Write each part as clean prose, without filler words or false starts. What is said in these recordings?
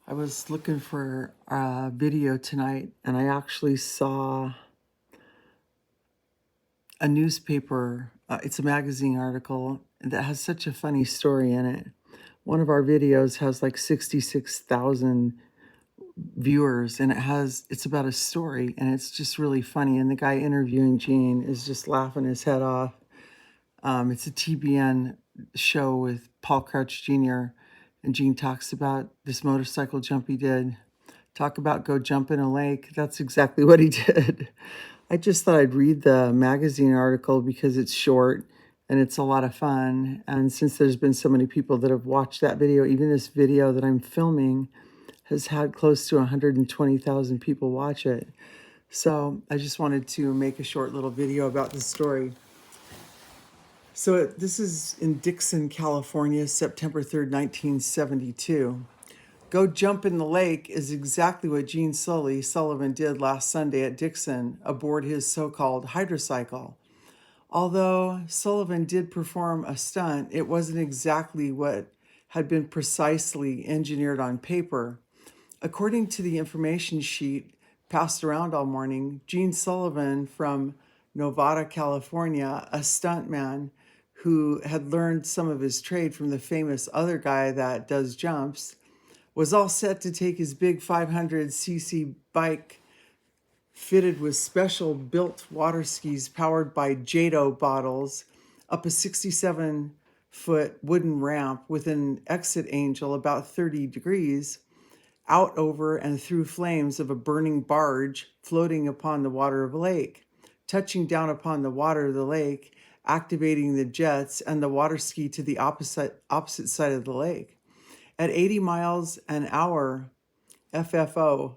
I was looking for a video tonight and I actually saw a newspaper, it's a magazine article that has such a funny story in it. One of our videos has like 66,000 viewers and it's about a story and it's just really funny. And the guy interviewing Gene is just laughing his head off. It's a TBN show with Paul Crouch Jr. And Gene talks about this motorcycle jump he did. Talk about go jump in a lake. That's exactly what he did. I just thought I'd read the magazine article because it's short and it's a lot of fun. And since there's been so many people that have watched that video, even this video that I'm filming has had close to 120,000 people watch it. So I just wanted to make a short little video about the story. So this is in Dixon, California, September 3rd, 1972. Go jump in the lake is exactly what Gene Sullivan did last Sunday at Dixon aboard his so-called hydrocycle. Although Sullivan did perform a stunt, it wasn't exactly what had been precisely engineered on paper. According to the information sheet passed around all morning, Gene Sullivan from Novato, California, a stuntman who had learned some of his trade from the famous other guy that does jumps, was all set to take his big 500cc bike fitted with special built water skis powered by Jado bottles up a 67-foot wooden ramp with an exit angle about 30 degrees out over and through flames of a burning barge floating upon the water of a lake, touching down upon the water of the lake, activating the jets and the water ski to the opposite side of the lake. At 80 miles an hour, FFO,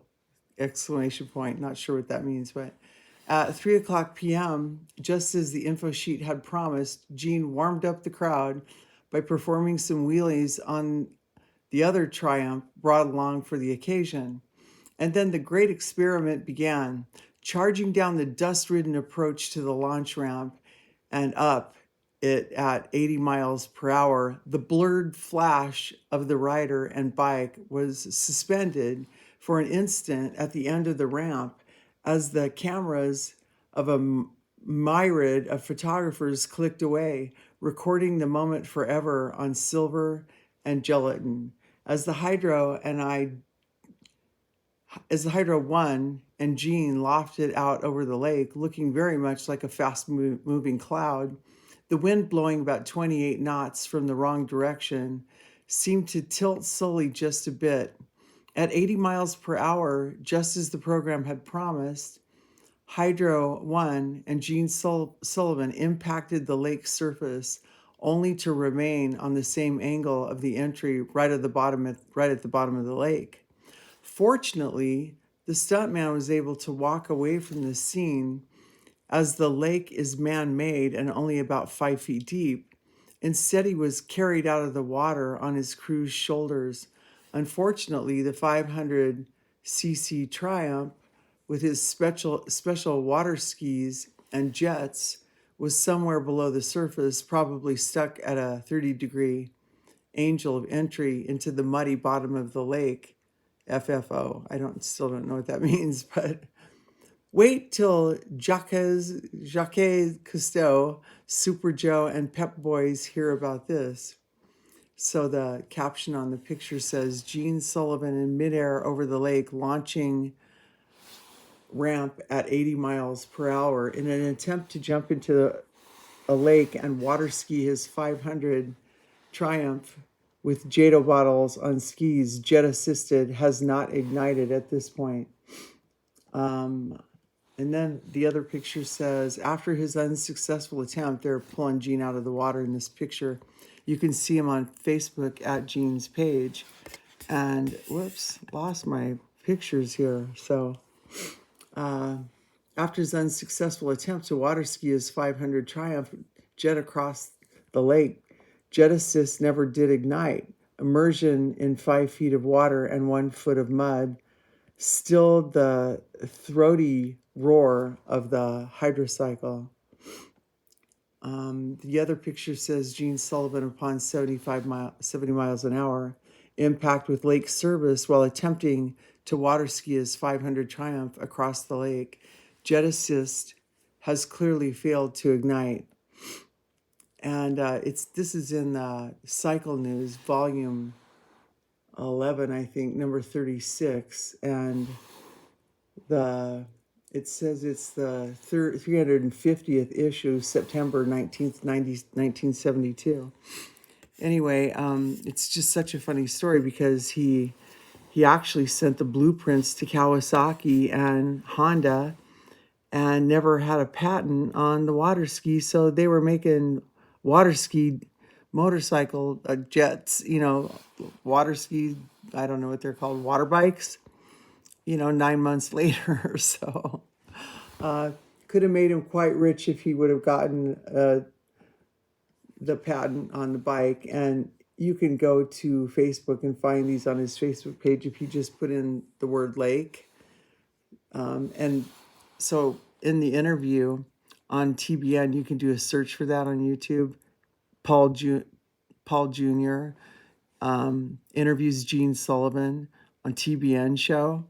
exclamation point, not sure what that means, but at 3 o'clock p.m., just as the info sheet had promised, Gene warmed up the crowd by performing some wheelies on the other Triumph brought along for the occasion. And then the great experiment began, charging down the dust-ridden approach to the launch ramp and up it at 80 miles per hour. The blurred flash of the rider and bike was suspended for an instant at the end of the ramp as the cameras of a myriad of photographers clicked away, recording the moment forever on silver and gelatin. As the Hydro 1 and Gene lofted out over the lake, looking very much like a fast-moving cloud, the wind blowing about 28 knots from the wrong direction seemed to tilt Sully just a bit. At 80 miles per hour, just as the program had promised, Hydro 1 and Gene Sullivan impacted the lake's surface, only to remain on the same angle of the entry right at the bottom of the lake. Fortunately, the stuntman was able to walk away from the scene, as the lake is man-made and only about 5 feet deep. Instead, he was carried out of the water on his crew's shoulders. Unfortunately, the 500cc Triumph, with his special water skis and jets, was somewhere below the surface, probably stuck at a 30-degree angle of entry into the muddy bottom of the lake. FFO. Still don't know what that means, but wait till Jacques Cousteau, Super Joe, and Pep Boys hear about this. So the caption on the picture says, Gene Sullivan in midair over the lake, launching ramp at 80 miles per hour in an attempt to jump into a lake and water ski his 500 Triumph with Jado bottles on skis, jet assisted, has not ignited at this point. And then the other picture says, after his unsuccessful attempt, they're pulling Gene out of the water in this picture. You can see him on Facebook at Gene's page. And whoops, lost my pictures here. So after his unsuccessful attempt to water ski his 500 Triumph jet across the lake, jet assist never did ignite. Immersion in 5 feet of water and 1 foot of mud stilled the throaty roar of the hydrocycle. The other picture says Gene Sullivan upon 70 miles an hour impact with lake service while attempting to water ski his 500 Triumph across the lake. Jet assist has clearly failed to ignite. And this is in Cycle News, volume 11, I think, number 36. And it says it's the 350th issue, September 19th, 1972. Anyway, it's just such a funny story because he actually sent the blueprints to Kawasaki and Honda and never had a patent on the water ski. So they were making water ski motorcycle jets, water ski, I don't know what they're called, water bikes, 9 months later. So could have made him quite rich if he would have gotten the patent on the bike. And you can go to Facebook and find these on his Facebook page if you just put in the word lake. And so in the interview on TBN, you can do a search for that on YouTube. Paul Jr. Interviews Gene Sullivan on TBN show.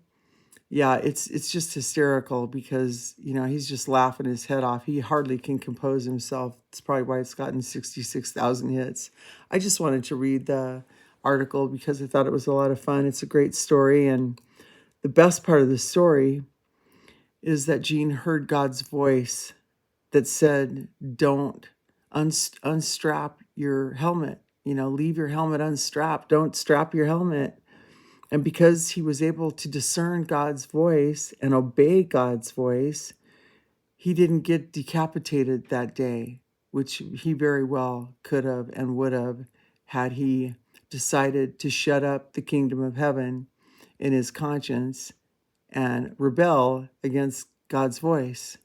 Yeah, it's just hysterical because, he's just laughing his head off. He hardly can compose himself. It's probably why it's gotten 66,000 hits. I just wanted to read the article because I thought it was a lot of fun. It's a great story. And the best part of the story is that Gene heard God's voice that said, don't unstrap your helmet. Leave your helmet unstrapped. Don't strap your helmet. And because he was able to discern God's voice and obey God's voice, he didn't get decapitated that day, which he very well could have and would have had he decided to shut up the kingdom of heaven in his conscience and rebel against God's voice.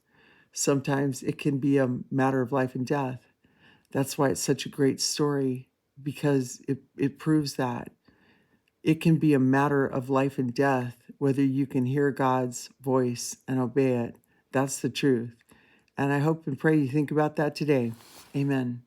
Sometimes it can be a matter of life and death. That's why it's such a great story, because it proves that. It can be a matter of life and death, whether you can hear God's voice and obey it. That's the truth. And I hope and pray you think about that today. Amen.